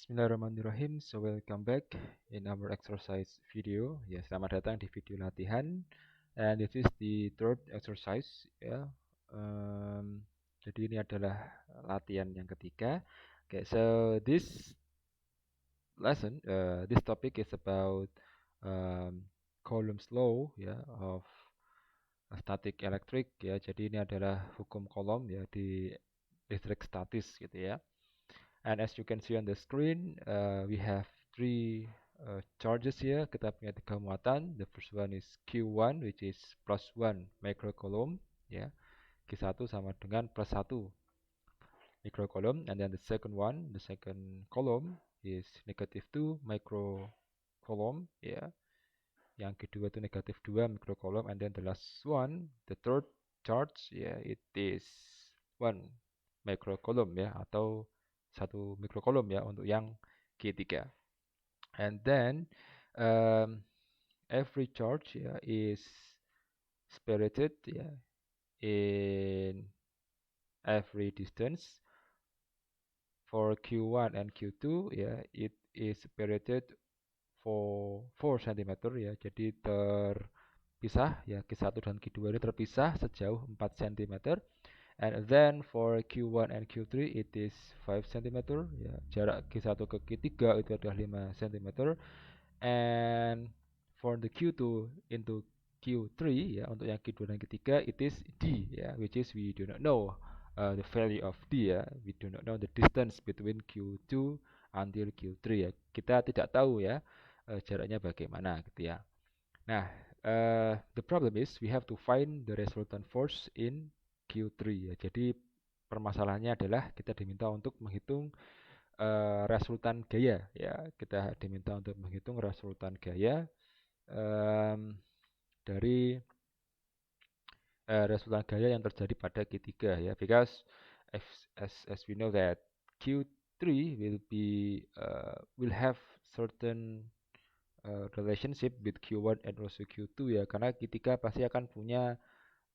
Bismillahirrahmanirrahim. So welcome back in our exercise video. Ya, selamat datang di video latihan. And this is the third exercise. Ya, jadi ini adalah latihan yang ketiga. Okay, so this topic is about Coulomb's law ya of static electric ya. Jadi ini adalah hukum Coulomb ya di listrik statis gitu ya. And as you can see on the screen, we have three charges here. Kita punya tiga muatan. The first one is Q1, which is plus 1 microcoulomb. Ya, Q1 sama dengan plus 1 microcoulomb. And then the second one, the second column is negative 2 microcoulomb. Ya, yang kedua itu negatif 2 microcoulomb. And then the last one, the third charge, ya, it is 1 microcoulomb ya, atau 1 microcoulomb ya untuk yang Q3. And then every charge ya is spirited ya in every distance. For Q1 and Q2 ya, it is spirited for 4 cm ya. Jadi terpisah ya, Q1 dan Q2 ini terpisah sejauh 4 cm. And then for Q1 and Q3 it is 5 cm ya. Jarak Q1 ke Q3 itu adalah 5 cm. And for the Q2 into Q3 ya, untuk yang Q2 dan Q3 it is D ya, which is we do not know the value of D ya. We do not know the distance between Q2 until Q3 ya. Kita tidak tahu ya jaraknya bagaimana gitu ya. Nah, the problem is we have to find the resultant force in Q3 ya. Jadi permasalahannya adalah kita diminta untuk menghitung resultan gaya ya. Kita diminta untuk menghitung resultan gaya dari resultan gaya yang terjadi pada Q3 ya. Because as we know that Q3 will have certain relationship with Q1 and also Q2 ya, karena Q3 pasti akan punya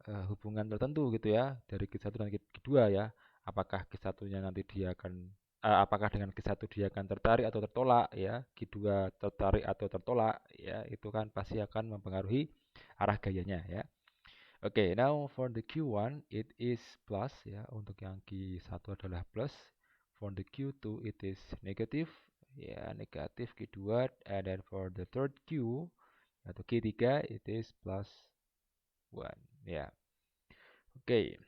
hubungan tertentu gitu ya dari Q1 dan Q2 ya. Apakah Q1-nya nanti dia akan apakah dengan Q1 dia akan tertarik atau tertolak ya, Q2 tertarik atau tertolak ya, itu kan pasti akan mempengaruhi arah gayanya ya. Oke, now for the Q1 it is plus ya, untuk yang Q1 adalah plus. For the Q2 it is negative ya, negatif Q2. And then for the third Q atau Q3 it is plus 1 ya. Okay,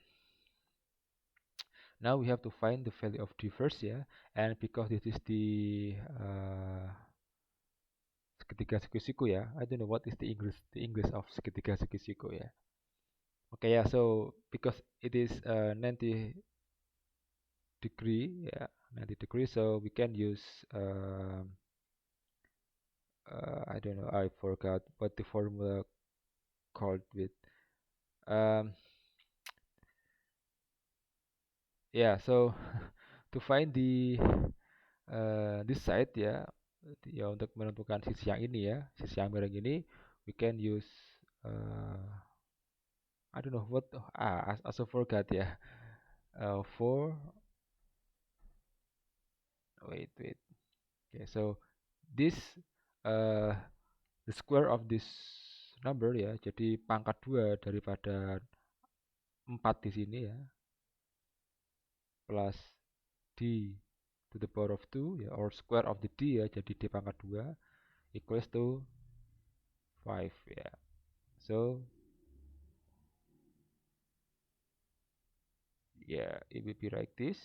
now we have to find the value of D first ya, and because this is the segitiga sekusiku ya, I don't know what is the English of segitiga sekusiku ya. Okay, yeah, so because it is 90 degree ya, 90 degree, so we can use I don't know, I forgot what the formula called with yeah, so to find the this side ya, ya untuk menentukan sisi yang ini ya, sisi yang miring ini, we can use I don't know what I also forgot ya. For wait. Okay, so this the square of this number ya, jadi pangkat 2 daripada 4 di sini ya, plus D to the power of 2 ya, or square of the D ya, jadi D pangkat 2 equals to 5 ya. So yeah, it will be like this.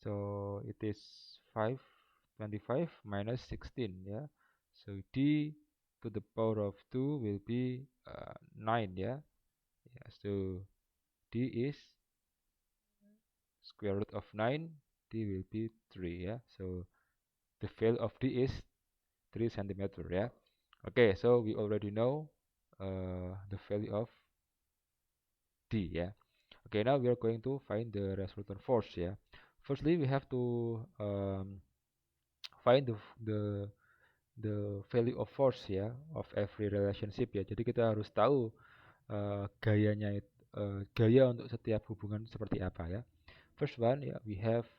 So it is 525 minus 16 ya. So D to the power of 2 will be 9 ya. Yeah, so D is square root of 9, D will be 3 ya. So the value of D is 3 cm ya. Okay, so we already know the value of D ya. Okay, now we are going to find the resultant force ya. Firstly, we have to find the value of force ya of every relationship ya. Jadi kita harus tahu gaya untuk setiap hubungan seperti apa ya. First one, yeah, we have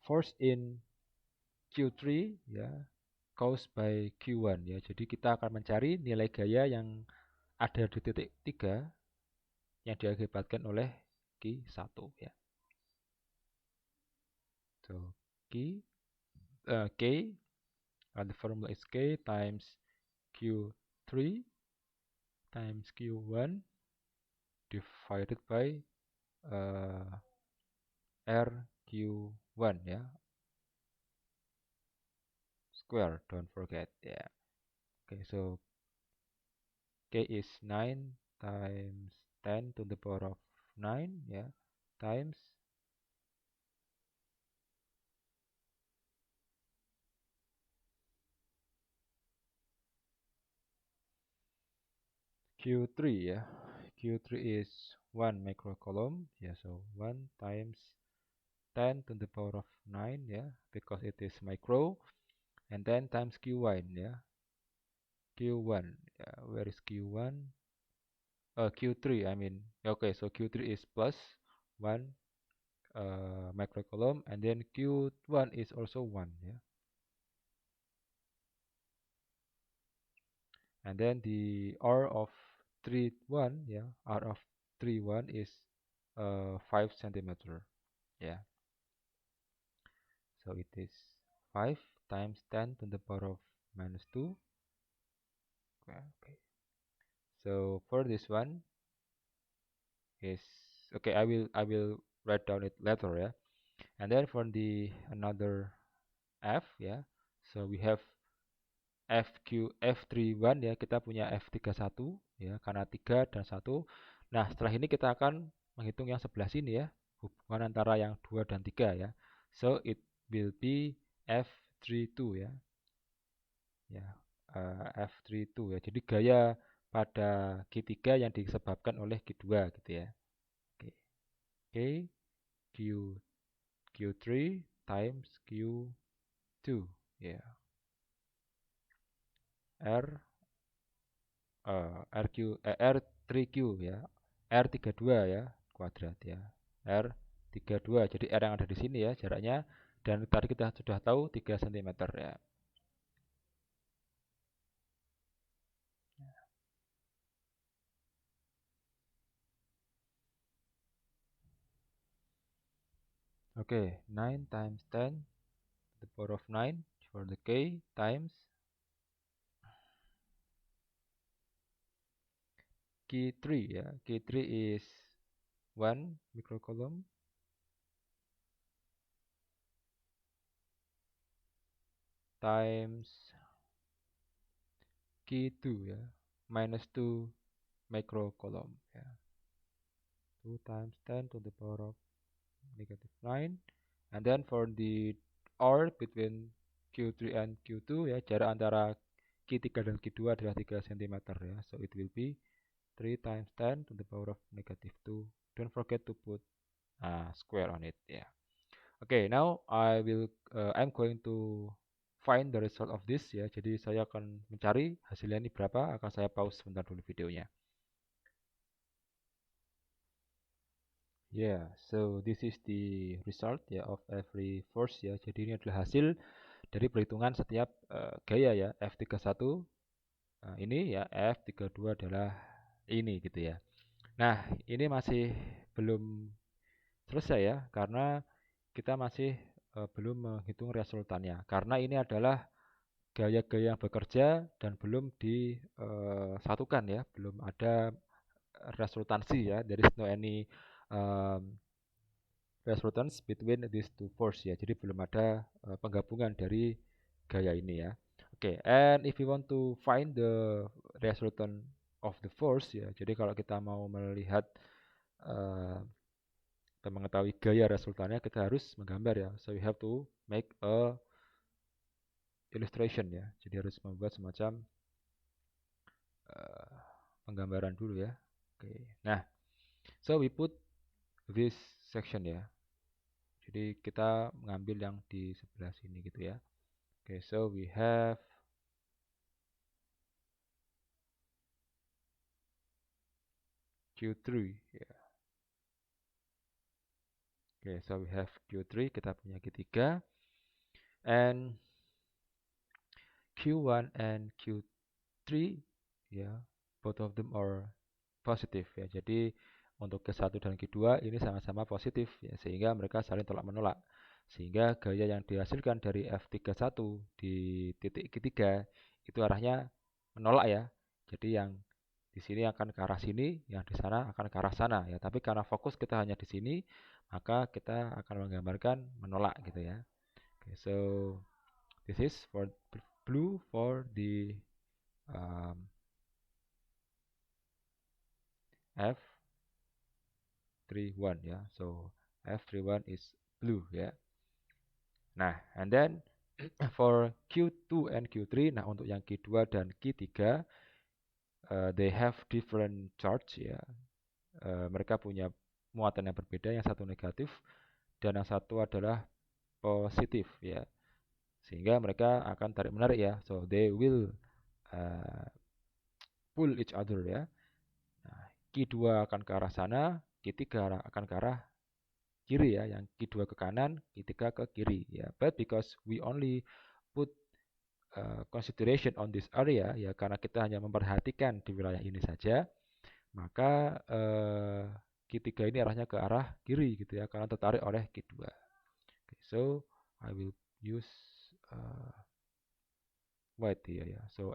force in Q3 ya, caused by Q1 ya. Jadi kita akan mencari nilai gaya yang ada di titik 3 yang diakibatkan oleh Q1 ya. So K, and the formula is K times Q3 times Q1 divided by RQ1 ya, square, don't forget ya. Okay, so K is 9 times 10 to the power of 9 ya, times Q3 ya. Q3 is 1 microcoulomb ya, so 1 times 10 to the power of 9 ya, because it is micro, and then times Q1 ya. Q1 ya, where is Q1? Q3 I mean. Okay, so Q3 is plus 1 microcoulomb, and then Q1 is also 1 ya. And then the R of 3 1 yeah, R of 3 1 is 5 centimeter yeah. So it is 5 times 10 to the power of minus 2. Okay. So for this one is okay, I will write down it later yeah. And then for the another F ya. So we have F31 ya, kita punya F31 ya, karena 3 dan 1. Nah, setelah ini kita akan menghitung yang sebelah sini ya, hubungan antara yang 2 dan 3 ya. So it will be F32 ya. Ya, F32 ya. Jadi gaya pada Q3 yang disebabkan oleh Q2 gitu ya. Oke. Oke, Q Q3 times Q2 ya. R R3Q ya. R32 ya, kuadrat ya. R32. Jadi R yang ada di sini ya jaraknya, dan tadi kita sudah tahu 3 cm ya. Okay, 9 times 10 to the power of 9 for the K times K3 ya. K3 is 1 microcoulomb times K2 ya, minus 2 microcoulomb ya. 2 times 10 to the power of negative 9. And then for the R between Q3 and Q2 ya, jarak antara Q3 dan Q2 adalah 3 cm ya. So it will be 3 times 10 to the power of negative 2. Don't forget to put square on it ya. Okay, now I'm going to find the result of this ya. Jadi saya akan mencari hasilnya ini berapa. Akan saya pause sebentar dulu videonya. Yeah, so this is the result ya of every force ya. Jadi ini adalah hasil dari perhitungan setiap gaya ya. F31 ini ya, F32 adalah ini gitu ya. Nah, ini masih belum selesai ya, karena kita masih belum menghitung resultannya. Karena ini adalah gaya-gaya yang bekerja dan belum disatukan ya, belum ada resultansi ya. There is no any um, resultants between these two force ya. Jadi belum ada penggabungan dari gaya ini ya. Oke, and if you want to find the resultant of the force ya. Jadi kalau kita mau melihat atau mengetahui gaya resultannya, kita harus menggambar ya. So we have to make a illustration ya. Jadi harus membuat semacam uh, penggambaran dulu ya. Oke. Nah, so we put this section ya. Jadi kita mengambil yang di sebelah sini gitu ya. Okay, so we have Q3 ya. Okay, so we have Q3, kita punya Q3, and Q1 and Q3 ya, both of them are positive ya. Jadi untuk Q1 dan Q2 ini sama-sama positif ya, sehingga mereka saling tolak menolak. Sehingga gaya yang dihasilkan dari F31 di titik ketiga itu arahnya menolak ya. Jadi yang di sini akan ke arah sini, yang di sana akan ke arah sana ya. Tapi karena fokus kita hanya di sini, maka kita akan menggambarkan menolak gitu ya. Okay, so this is for blue for the F31 ya. So F31 is blue ya. Nah, and then for Q2 and Q3, nah untuk yang Q2 dan Q3, they have different charge ya. Mereka punya muatan yang berbeda, yang satu negatif dan yang satu adalah positif ya. Sehingga mereka akan tarik menarik ya. So they will pull each other ya. Nah, Q2 akan ke arah sana, Q3 akan ke arah kiri ya, yang Q2 ke kanan, Q3 ke kiri ya. But because we only put consideration on this area ya, karena kita hanya memperhatikan di wilayah ini saja, maka Q3 ini arahnya ke arah kiri gitu ya, karena tertarik oleh Q2. Okay, so I will use white here ya. So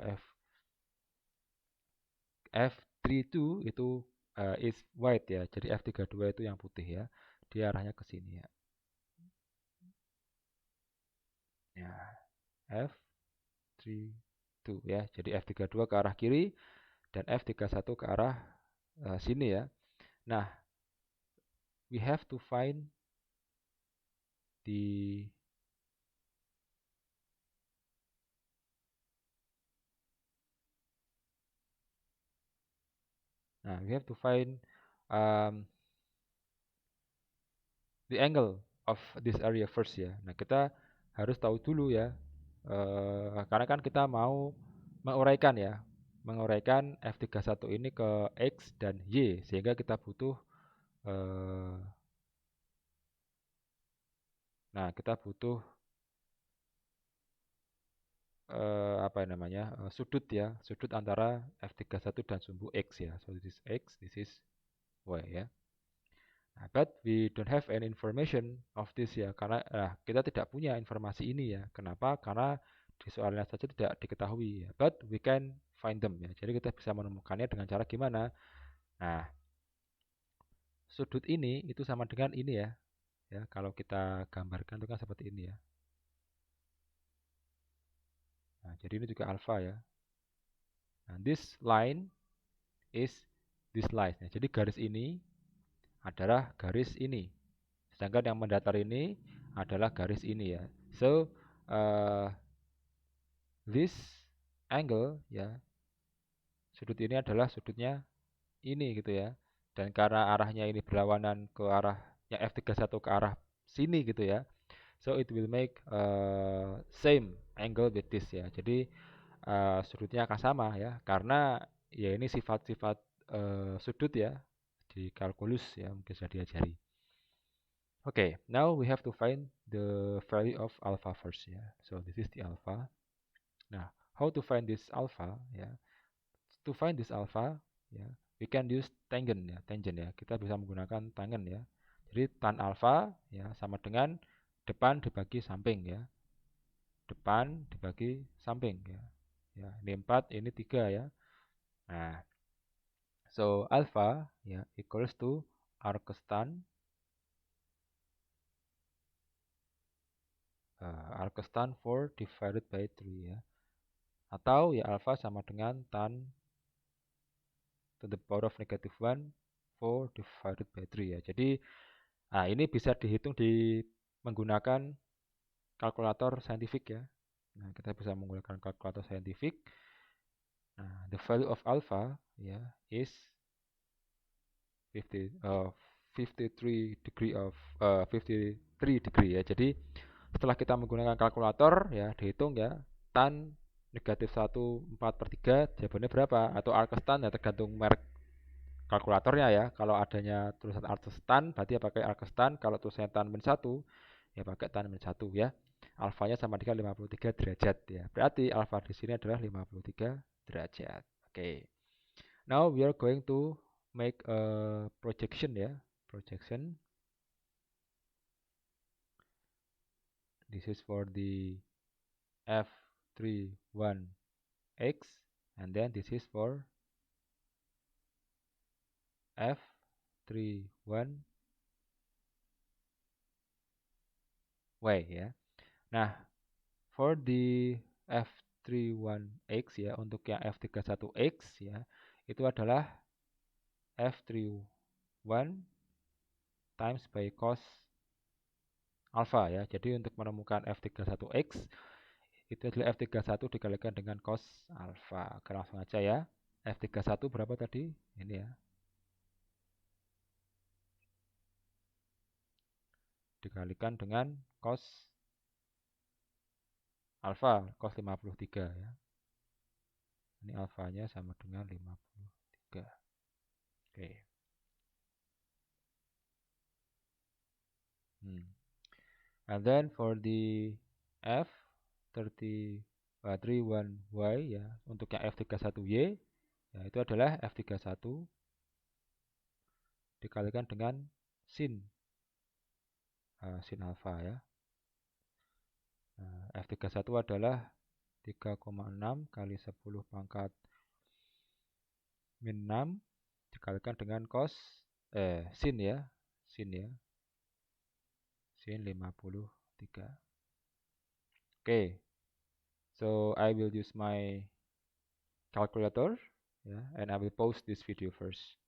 F32 itu is white ya, jadi F32 itu yang putih ya, dia arahnya ke sini ya. Ya, F32 ya, jadi F32 ke arah kiri dan F31 ke arah sini ya. Nah, we have to find the we have to find the angle of this area first ya. Nah, kita harus tahu dulu ya, karena kan kita mau menguraikan ya, menguraikan F31 ini ke X dan Y, sehingga kita butuh kita butuh apa namanya, sudut ya, sudut antara F31 dan sumbu X ya. So this is X, this is Y ya. Nah, but we don't have any information of this ya, karena kita tidak punya informasi ini ya. Kenapa? Karena di soalnya saja tidak diketahui ya. But we can find them ya. Jadi kita bisa menemukannya dengan cara gimana? Nah, sudut ini itu sama dengan ini ya. Ya, kalau kita gambarkan itu kan seperti ini ya. Nah, jadi ini juga alfa ya. Nah, this line is this line. Ya, jadi garis ini adalah garis ini. Sedangkan yang mendatar ini adalah garis ini ya. So, this angle ya, sudut ini adalah sudutnya ini gitu ya. Dan karena arahnya ini berlawanan ke arah yang F31 ke arah sini gitu ya. So it will make same angle with this ya. Jadi sudutnya akan sama ya, karena ya ini sifat-sifat sudut ya di kalkulus ya, mungkin sudah diajari. Okay, now we have to find the value of alpha first ya. So this is the alpha. Nah, how to find this alpha ya? To find this alpha ya, we can use tangent ya. Kita bisa menggunakan tangent ya. Jadi tan alpha ya sama dengan depan dibagi samping ya. Depan dibagi samping ya. Ya, ini 4, ini 3 ya. Nah, so alpha ya equals to arcstan arcstan 4 divided by 3 ya. Atau ya alpha sama dengan tan to the power of negative 1 4 divided by 3 ya. Jadi ini bisa dihitung menggunakan kalkulator saintifik ya. Nah, kita bisa menggunakan kalkulator saintifik. Nah, the value of alpha ya is 53 degree ya. Jadi setelah kita menggunakan kalkulator ya, dihitung ya, tan negatif 1 4/3 jawabannya berapa, atau arcstan ya tergantung merek kalkulatornya ya. Kalau adanya tulisan arcus tan berarti ya pakai arcus tan. Kalau tulisannya tan min 1 ya pakai tan min 1 ya. Alfanya sama dengan 53 derajat ya. Berarti alfa di sini adalah 53 derajat. Oke. Now we are going to make a projection ya. Projection. This is for the f31x and then this is for f31y ya. Nah, for the f31x ya, untuk yang f31x ya, itu adalah f31 times by cos alpha ya. Jadi untuk menemukan f31x itu adalah f31 dikalikan dengan cos alpha. Oke, langsung aja ya. F31 berapa tadi? Ini ya. Dikalikan dengan cos alpha, cos 53 ya. Ini alfanya sama dengan 53. Oke. And then for the F31Y ya, untuk yang F31Y ya itu adalah F31 dikalikan dengan sin sin alfa ya. F31 adalah 3,6 kali 10 pangkat min 6 dikalikan dengan cos sin ya, sin 53. Okay, so I will use my calculator and I will pause this video first.